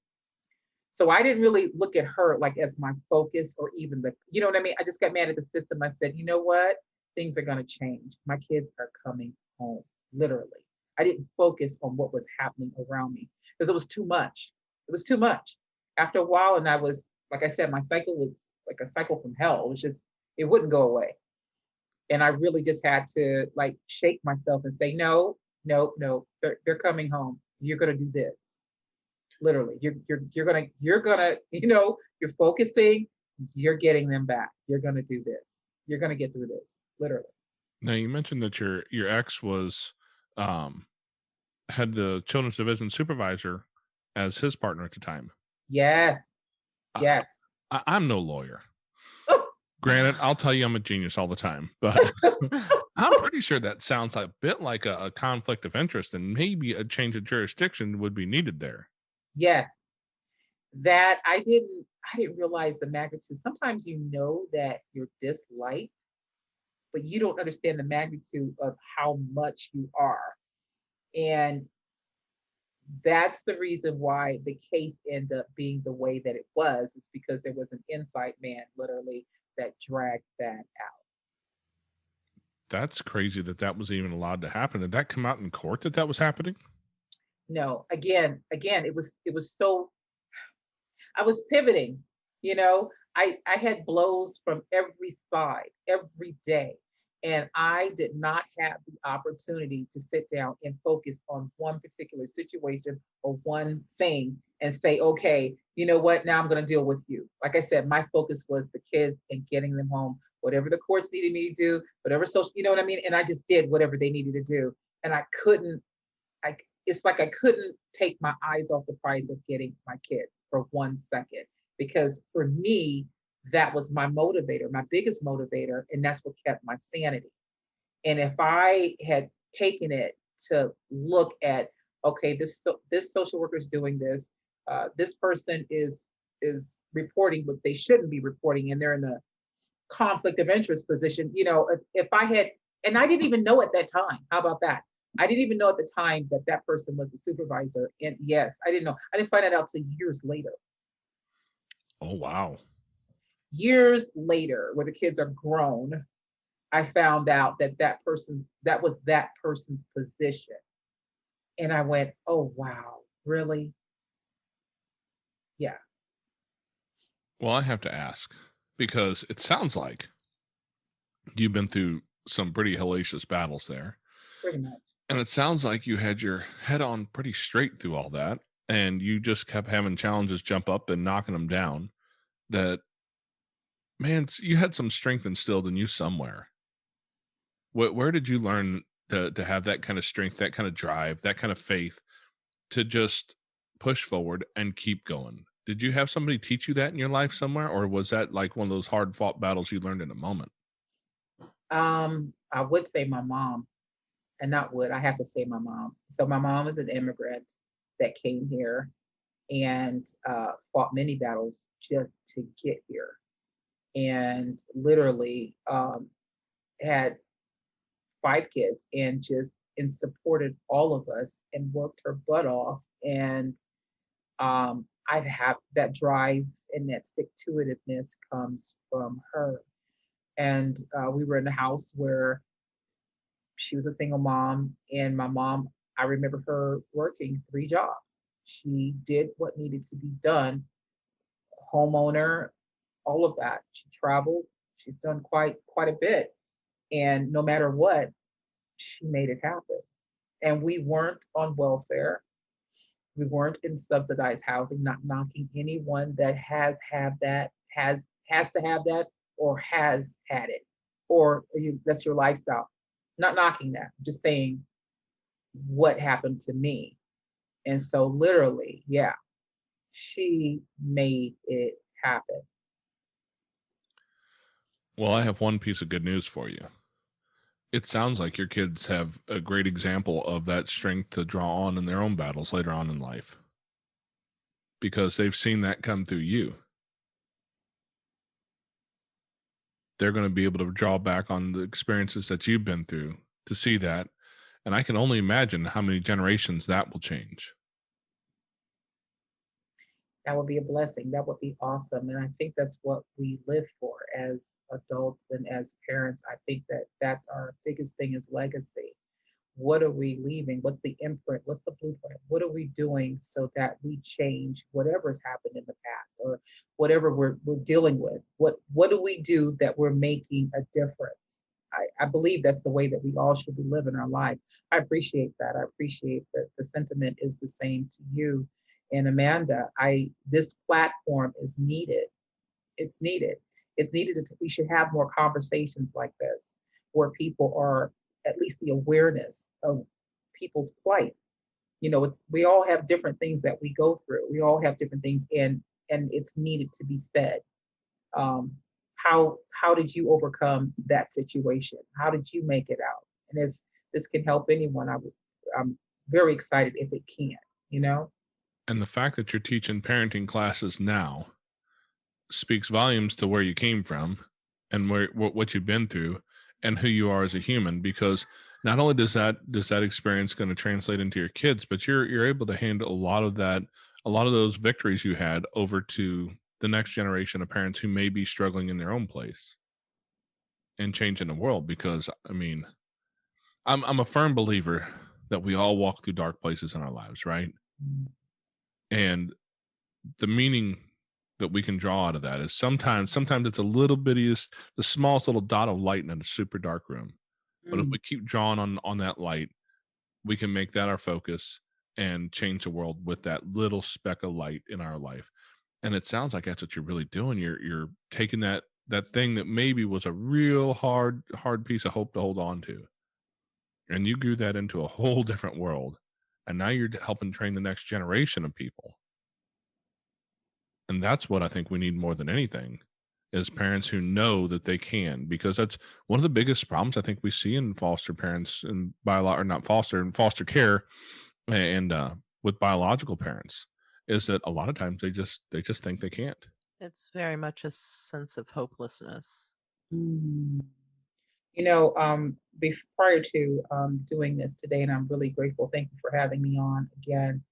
So I didn't really look at her like as my focus or even the, you know what I mean? I just got mad at the system. I said, you know what? Things are going to change. My kids are coming home, literally. I didn't focus on what was happening around me because it was too much. It was too much. After a while, and I was, like I said, my cycle was like a cycle from hell. It was just, it wouldn't go away. And I really just had to like shake myself and say, no, no, no, they're coming home. You're going to do this. Literally, you're gonna, you're focusing, you're getting them back. You're gonna do this. You're gonna get through this. Literally. Now you mentioned that your ex was um had the children's division supervisor as his partner at the time. Yes. I, Yes. I'm no lawyer. Granted, I'll tell you I'm a genius all the time, but I'm pretty sure that sounds a bit like a conflict of interest, and maybe a change of jurisdiction would be needed there. Yes. That I didn't realize the magnitude. Sometimes you know that you're disliked, but you don't understand the magnitude of how much you are. And that's the reason why the case ended up being the way that it was. It's because there was an inside man, literally, that dragged that out. That's crazy that that was even allowed to happen. Did that come out in court that that was happening? No, again, it was so I was pivoting, you know. I had blows from every side every day. And I did not have the opportunity to sit down and focus on one particular situation or one thing and say, okay, you know what? Now I'm going to deal with you. Like I said, my focus was the kids and getting them home, whatever the courts needed me to do, whatever social, you know what I mean? And I just did whatever they needed to do. And it's like I couldn't take my eyes off the prize of getting my kids for 1 second, because for me, that was my motivator, my biggest motivator, and that's what kept my sanity. And if I had taken it to look at, okay, this social worker is doing this, this person is reporting what they shouldn't be reporting, and they're in a conflict of interest position. If I had, and I didn't even know at that time. How about that? I didn't even know at the time that that person was the supervisor. And yes, I didn't know. I didn't find that out till years later. Oh wow. Years later, where the kids are grown, I found out that was that person's position. And I went, oh wow, really? Yeah. Well, I have to ask because it sounds like you've been through some pretty hellacious battles there. Pretty much. And it sounds like you had your head on pretty straight through all that. And you just kept having challenges jump up and knocking them down. That, man, you had some strength instilled in you somewhere. Where did you learn to have that kind of strength, that kind of drive, that kind of faith to just push forward and keep going? Did you have somebody teach you that in your life somewhere? Or was that like one of those hard fought battles you learned in a moment? I would say my mom, and not would, I have to say my mom. So my mom is an immigrant that came here and fought many battles just to get here, and literally had 5 kids and supported all of us and worked her butt off. And I'd have that drive, and that stick to itiveness comes from her. And we were in a house where she was a single mom, and my mom, I remember her working 3 jobs. She did what needed to be done, homeowner, all of that. She traveled. She's done quite a bit. And no matter what, she made it happen. And we weren't on welfare. We weren't in subsidized housing, not knocking anyone that has to have that, or has had it, or that's your lifestyle. Not knocking that, just saying what happened to me. And so literally, yeah, she made it happen. Well, I have one piece of good news for you. It sounds like your kids have a great example of that strength to draw on in their own battles later on in life because they've seen that come through you. They're going to be able to draw back on the experiences that you've been through to see that. And I can only imagine how many generations that will change. That would be a blessing. That would be awesome. And I think that's what we live for as adults and as parents. I think that that's our biggest thing is legacy. What are we leaving? What's the imprint? What's the blueprint? What are we doing so that we change whatever's happened in the past or whatever we're dealing with? What do we do that we're making a difference? I believe that's the way that we all should be living our life. I appreciate that. I appreciate that the sentiment is the same to you. And Amanda, I this platform is needed. It's needed. It's needed. We should have more conversations like this where people are at least the awareness of people's plight. It's we all have different things that we go through. We all have different things, and it's needed to be said. Um, how did you overcome that situation? How did you make it out? And if this can help anyone, I'm very excited if it can. You know. And the fact that you're teaching parenting classes now speaks volumes to where you came from and what you've been through and who you are as a human, because not only does that experience going to translate into your kids, but you're able to handle a lot of those victories you had over to the next generation of parents who may be struggling in their own place and changing the world. Because I mean, I'm a firm believer that we all walk through dark places in our lives, right? And the meaning that we can draw out of that is sometimes it's a little bittiest, the smallest little dot of light in a super dark room. But if Mm. we keep drawing on that light, we can make that our focus and change the world with that little speck of light in our life. And it sounds like that's what you're really doing. You're taking that thing that maybe was a real hard piece of hope to hold on to, and you grew that into a whole different world. And now you're helping train the next generation of people. And that's what I think we need more than anything is parents who know that they can, because that's one of the biggest problems I think we see in foster parents and or not foster and foster care and with biological parents is that a lot of times they just think they can't. It's very much a sense of hopelessness. Mm. Prior to doing this today, and I'm really grateful. Thank you for having me on again.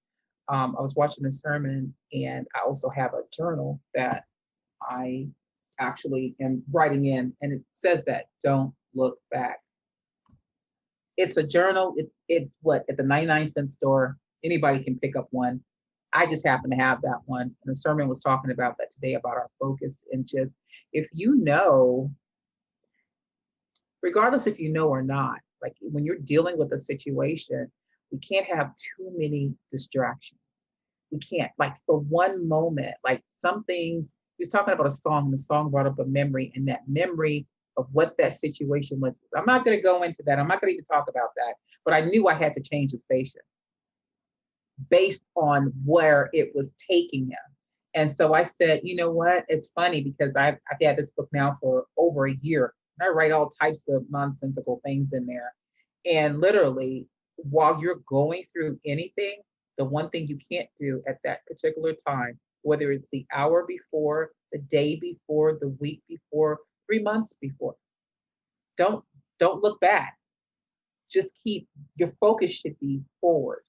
I was watching a sermon, and I also have a journal that I actually am writing in, and it says that don't look back. It's a journal. It's what at the 99-cent store. Anybody can pick up one. I just happen to have that one. And the sermon was talking about that today about our focus and just if you know, regardless if you know or not, like when you're dealing with a situation, we can't have too many distractions. We can't, like for one moment, like some things, he was talking about a song, and the song brought up a memory, and that memory of what that situation was. I'm not going to go into that. I'm not going to even talk about that, but I knew I had to change the station based on where it was taking him. And so I said, you know what? It's funny because I've had this book now for over a year. And I write all types of nonsensical things in there. And literally, while you're going through anything, the one thing you can't do at that particular time, whether it's the hour before, the day before, the week before, 3 months before, don't don't look back. Just keep your focus should be forward.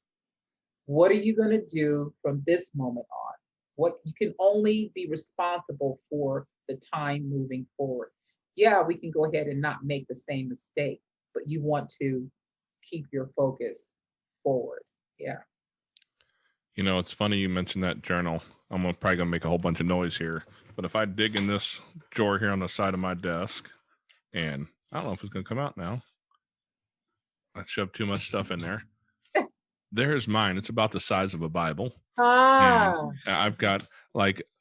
What are you going to do from this moment on? What you can only be responsible for the time moving forward. Yeah, we can go ahead and not make the same mistake, but you want to keep your focus forward. Yeah. It's funny you mentioned that journal. Probably gonna make a whole bunch of noise here, but if I dig in this drawer here on the side of my desk, and I don't know if it's gonna come out now. I shoved too much stuff in there. There's mine. It's about the size of a Bible. And Ah,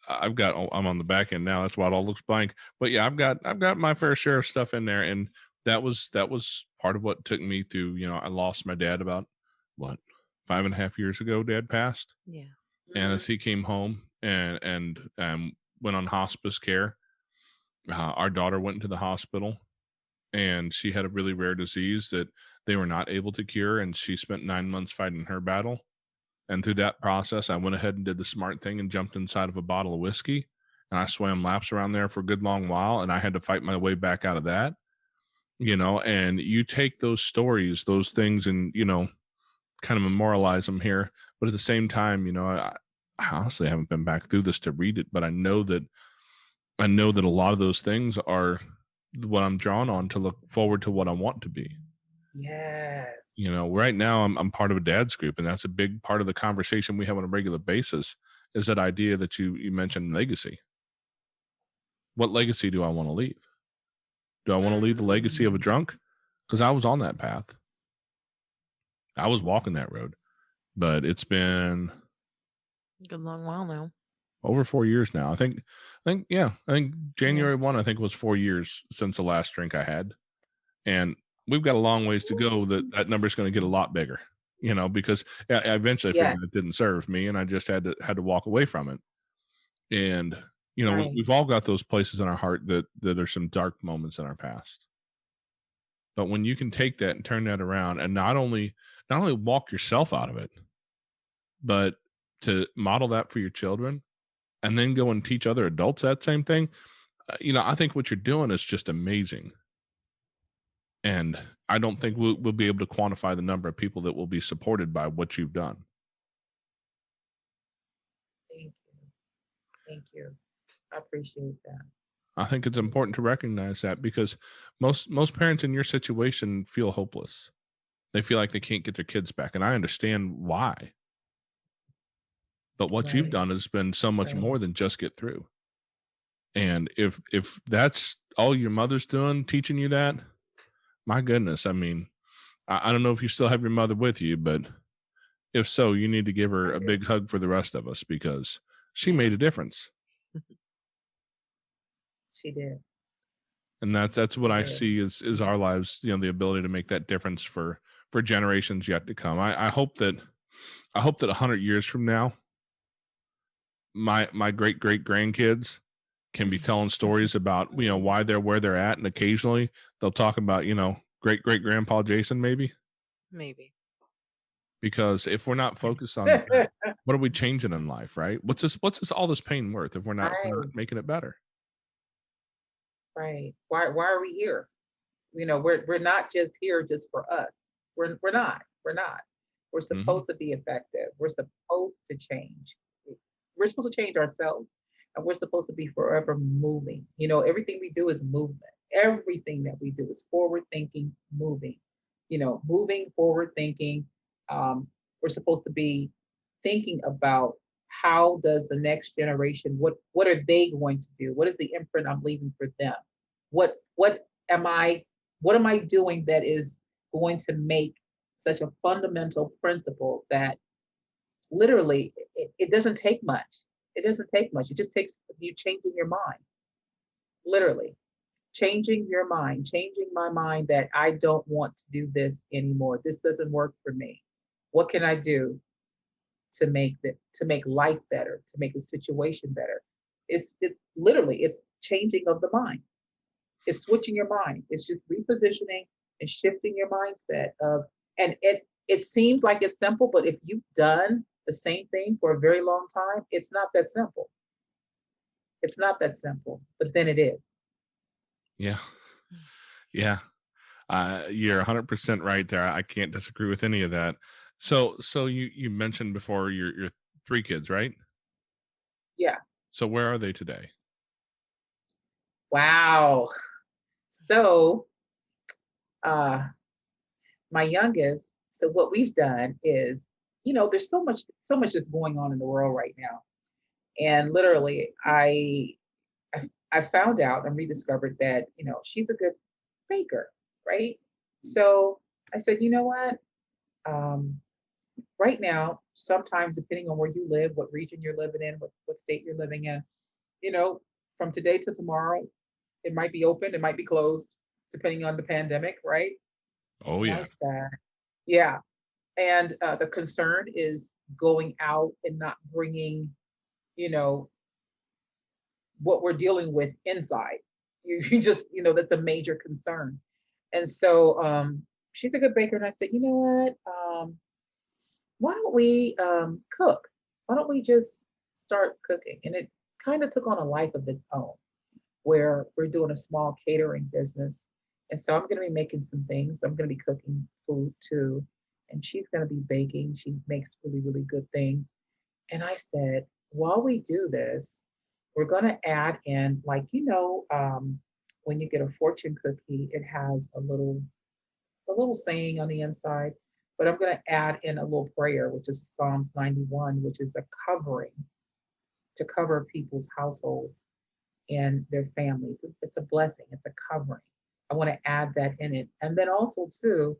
I'm on the back end now. That's why it all looks blank. But yeah, I've got my fair share of stuff in there. And that was part of what took me through, I lost my dad about what, 5.5 years ago, dad passed. Yeah. And as he came home and went on hospice care, our daughter went into the hospital and she had a really rare disease that they were not able to cure. And she spent 9 months fighting her battle. And through that process, I went ahead and did the smart thing and jumped inside of a bottle of whiskey. And I swam laps around there for a good long while. And I had to fight my way back out of that, and you take those stories, those things, and, kind of memorialize them here. But at the same time, I honestly haven't been back through this to read it, but I know that a lot of those things are what I'm drawn on to look forward to what I want to be. Yes. Right now I'm part of a dad's group, and that's a big part of the conversation we have on a regular basis, is that idea that you mentioned, legacy. What legacy do I want to leave? Do I want to leave the legacy of a drunk? Because I was on that path. I was walking that road, but it's been A good long while now. over 4 years now. I think January 1, I think, was 4 years since the last drink I had. And we've got a long ways to go. That number is going to get a lot bigger, because I eventually Yeah. figured it didn't serve me, and I just had to walk away from it. And Right. we've all got those places in our heart that are some dark moments in our past. But when you can take that and turn that around, and not only walk yourself out of it, but to model that for your children, and then go and teach other adults that same thing, I think what you're doing is just amazing. And I don't think we'll be able to quantify the number of people that will be supported by what you've done. Thank you. Thank you. I appreciate that. I think it's important to recognize that, because most parents in your situation feel hopeless. They feel like they can't get their kids back, and I understand why. But what you've Right. done has been so much Right. more than just get through. And if that's all your mother's doing, teaching you that, my goodness, I mean, I don't know if you still have your mother with you, but if so, you need to give her I a do. big hug for the rest of us, because she made a difference. She did. And that's She what I did. see is our lives, the ability to make that difference for generations yet to come. I hope that 100 years from now, my great great grandkids can be telling stories about why they're where they're at, and occasionally they'll talk about great great grandpa Jason, maybe. Maybe. Because if we're not focused on that, what are we changing in life, right? What's this all this pain worth if we're not Right. making it better? Right. Why are we here? We're not just here just for us. We're not. We're not. We're Hmm. supposed to be effective. We're supposed to change. We're supposed to change ourselves, and we're supposed to be forever moving. Everything we do is movement. Everything that we do is forward thinking, moving. Moving, forward thinking. We're supposed to be thinking about how does the next generation, what are they going to do? What is the imprint I'm leaving for them? What am I what am I doing that is going to make such a fundamental principle that literally it doesn't take much. It doesn't take much. It just takes you changing your mind. Literally changing your mind, changing my mind that I don't want to do this anymore. This doesn't work for me. What can I do to make life better, to make the situation better? It's literally it's changing of the mind. It's switching your mind. It's just repositioning and shifting your mindset of, and it seems like it's simple, but if you've done the same thing for a very long time, it's not that simple. It's not that simple, but then it is. Yeah, yeah. You're 100% right there. I can't disagree with any of that. So you mentioned before your three kids, right? Yeah. So where are they today? Wow. So uh my youngest, so what we've done is, there's so much that's going on in the world right now. And literally I found out and rediscovered that, she's a good baker, right? So I said, you know what? Um, right now, sometimes depending on where you live, what region you're living in, what state you're living in, you know, from today to tomorrow, it might be open, it might be closed, depending on the pandemic, right? Oh And I yeah. said, yeah. And the concern is going out and not bringing, you know, what we're dealing with inside. You just, that's a major concern. And so she's a good baker. And I said, you know what? Why don't we cook? Why don't we just start cooking? And it kind of took on a life of its own where we're doing a small catering business. And so I'm going to be making some things. I'm going to be cooking food too. And she's going to be baking. She makes really, really good things. And I said, while we do this, we're going to add in, like, when you get a fortune cookie, it has a little saying on the inside, but I'm going to add in a little prayer, which is Psalms 91, which is a covering to cover people's households and their families. It's a blessing, it's a covering. I want to add that in it. And then also, too,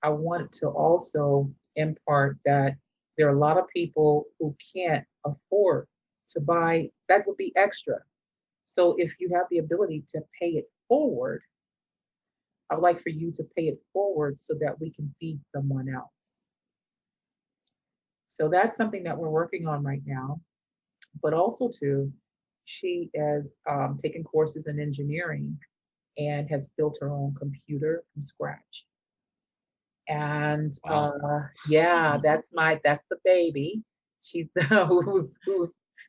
I want to also impart that there are a lot of people who can't afford to buy, that would be extra. So if you have the ability to pay it forward, I would like for you to pay it forward so that we can feed someone else. So that's something that we're working on right now. But also, too, she has taken courses in engineering and has built her own computer from scratch. And Wow. yeah, that's the baby. She's who's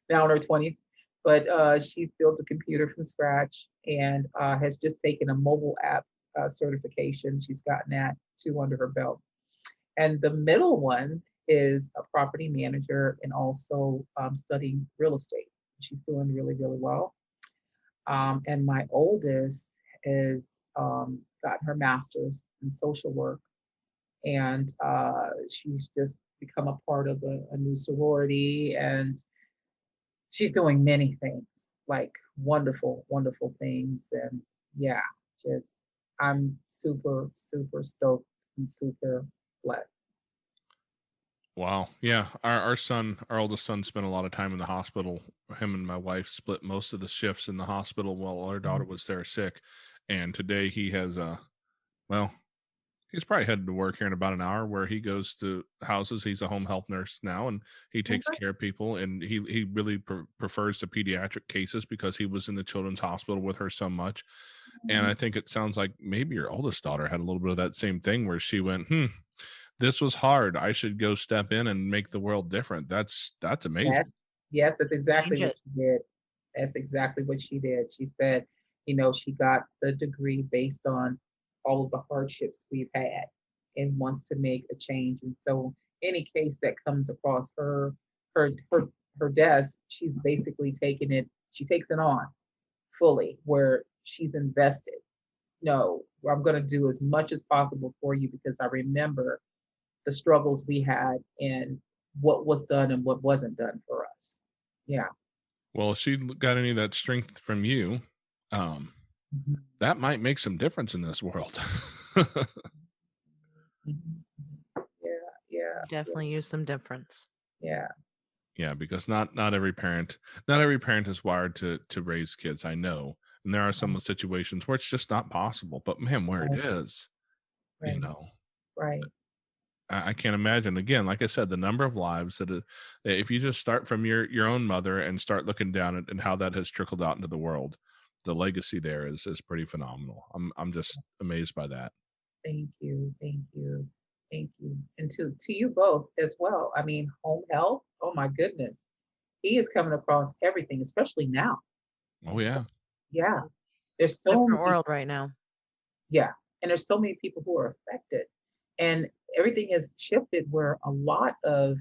now in her 20s, but she's built a computer from scratch and has just taken a mobile app certification. She's gotten that two under her belt. And the middle one is a property manager and also studying real estate. She's doing really, really well. And my oldest is gotten her master's in social work, and she's just become a part of a new sorority, and she's doing many things, like wonderful, wonderful things. And yeah, just I'm super, super stoked and super blessed. Wow. Yeah. Our son, our oldest son, spent a lot of time in the hospital. Him and my wife split most of the shifts in the hospital while our daughter was there sick. And today he has well, he's probably headed to work here in about an hour where he goes to houses. He's a home health nurse now, and he takes Okay. care of people. And he really prefers the pediatric cases because he was in the children's hospital with her so much. And I think it sounds like maybe your oldest daughter had a little bit of that same thing where she went, this was hard. I should go step in and make the world different. That's That, amazing. yes, that's exactly Change what it. she did. That's exactly what she did. She said, she got the degree based on all of the hardships we've had and wants to make a change. And so any case that comes across her, her, her desk, she's basically taking it, she takes it on fully where she's invested. No, I'm going to do as much as possible for you because I remember the struggles we had and what was done and what wasn't done for us. Yeah. Well, if she got any of that strength from you, um, Mhm. that might make some difference in this world. Mhm. Yeah, yeah, yeah, Definitely use some difference. yeah. Yeah, because not every parent is wired to raise kids. I know, and there are some situations where it's just not possible. But man, where it Right, is, you right, know, right. I can't imagine. Again, like I said, the number of lives that if you just start from your own mother and start looking down at and how that has trickled out into the world, the legacy there is pretty phenomenal. I'm just amazed by that. Thank you, thank you, thank you. And to you both as well. I mean, home health, oh my goodness. He is coming across everything, especially now. Oh yeah, Yeah. It's There's a so different many, world right now. yeah. And there's so many people who are affected. And everything has shifted where a lot of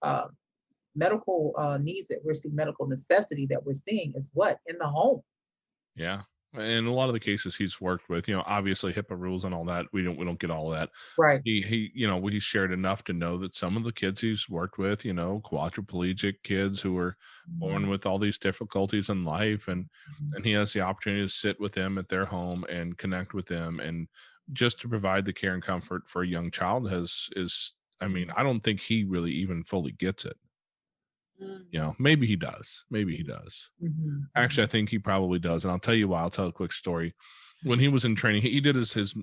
uh, medical needs that we're seeing, medical necessity that we're seeing is what? In the home. yeah. And a lot of the cases he's worked with, obviously HIPAA rules and all that. We don't get all of that. Right. He shared enough to know that some of the kids he's worked with, quadriplegic kids who were born Mhm, with all these difficulties in life, and mhm, and he has the opportunity to sit with them at their home and connect with them, and just to provide the care and comfort for a young child has is I mean, mhm, I don't think he really even fully gets it. mhm, Maybe he does. Maybe he does. mhm, Actually, I mhm, think he probably does, and I'll tell you why. I'll tell a quick story. When he was in training, he did his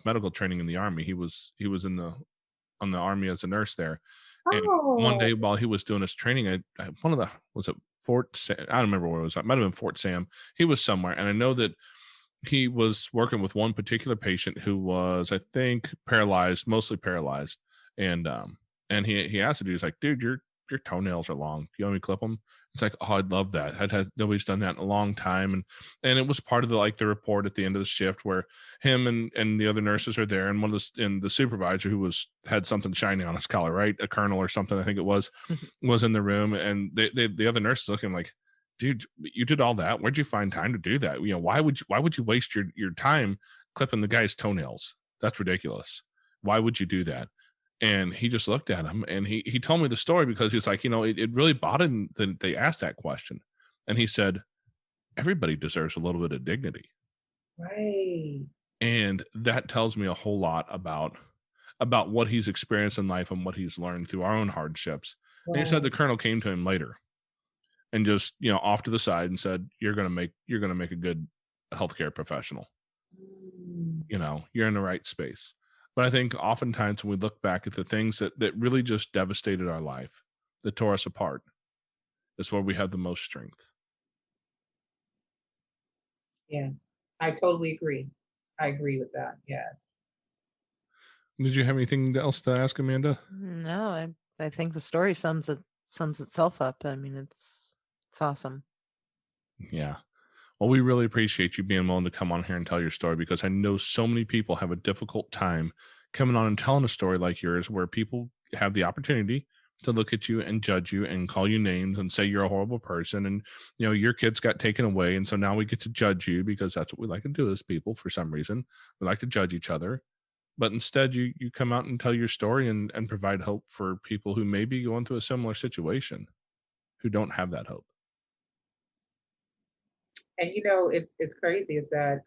medical training in the army. He was in the on the army as a nurse there. And one Oh, day while he was doing his training, one of the was it Fort Sam, I don't remember where it was. It might have been Fort Sam. He was somewhere, and I know that he was working with one particular patient who was, I think, paralyzed, mostly paralyzed, and he asked the dude, he's like, dude, your toenails are long. Do you want me to clip them? It's like, oh, I'd love that. Nobody's done that in a long time. And it was part of the report at the end of the shift where him and the other nurses are there, and the supervisor who had something shiny on his collar, right? A colonel or something, I think it was in the room. And the other nurses looking like, dude, you did all that. Where'd you find time to do that? Why would you waste your time clipping the guy's toenails? That's ridiculous. Why would you do that? And he just looked at him, and he told me the story because he's like, it really bothered him that they asked that question. And he said, everybody deserves a little bit of dignity. Right. And that tells me a whole lot about what he's experienced in life and what he's learned through our own hardships. Right. And he said the colonel came to him later and just, off to the side and said, you're going to make a good healthcare professional. You're in the right space. But I think oftentimes when we look back at the things that really just devastated our life, that tore us apart, is where we have the most strength. Yes, I totally agree. I agree with that. Yes. Did you have anything else to ask, Amanda? No, I think the story sums itself up. I mean, it's awesome. Yeah. Well, we really appreciate you being willing to come on here and tell your story, because I know so many people have a difficult time coming on and telling a story like yours, where people have the opportunity to look at you and judge you and call you names and say you're a horrible person. And, your kids got taken away. And so now we get to judge you, because that's what we like to do as people. For some reason, we like to judge each other. But instead, you come out and tell your story and provide hope for people who may be going through a similar situation, who don't have that hope. And it's crazy is that,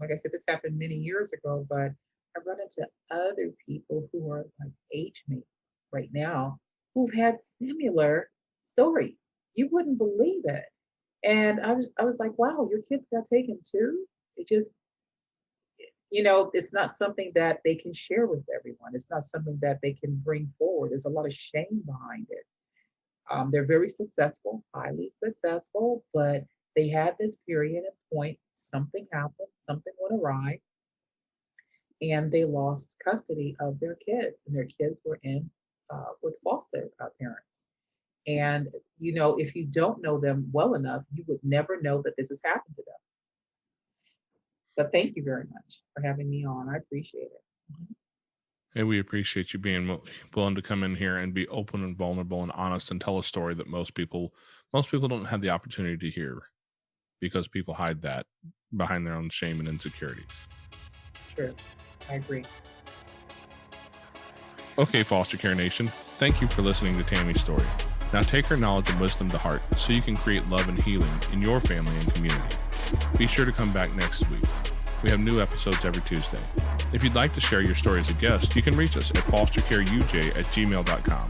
like I said, this happened many years ago, but I run into other people who are like age mates right now who've had similar stories. You wouldn't believe it. And I was like, wow, your kids got taken too? It just, it's not something that they can share with everyone. It's not something that they can bring forward. There's a lot of shame behind it. They're very successful, highly successful, but they had this period and point, something happened, something went awry, and they lost custody of their kids, and their kids were in with foster parents. And, if you don't know them well enough, you would never know that this has happened to them. But thank you very much for having me on. I appreciate it. Hey, we appreciate you being willing to come in here and be open and vulnerable and honest and tell a story that most people don't have the opportunity to hear, because people hide that behind their own shame and insecurities. True. I agree. Okay, Foster Care Nation, thank you for listening to Tammy's story. Now take her knowledge and wisdom to heart so you can create love and healing in your family and community. Be sure to come back next week. We have new episodes every Tuesday. If you'd like to share your story as a guest, you can reach us at fostercareuj@gmail.com.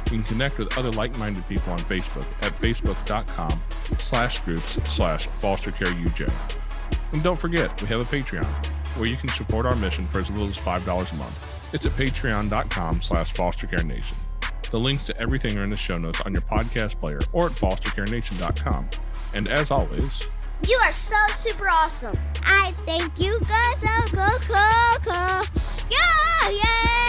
You can connect with other like-minded people on Facebook at facebook.com/groups/fostercareuj. And don't forget, we have a Patreon where you can support our mission for as little as $5 a month. It's at patreon.com/fostercarenation. The links to everything are in the show notes on your podcast player or at fostercarenation.com. And as always, You are so super awesome. I think you guys are cool. Yeah, yeah.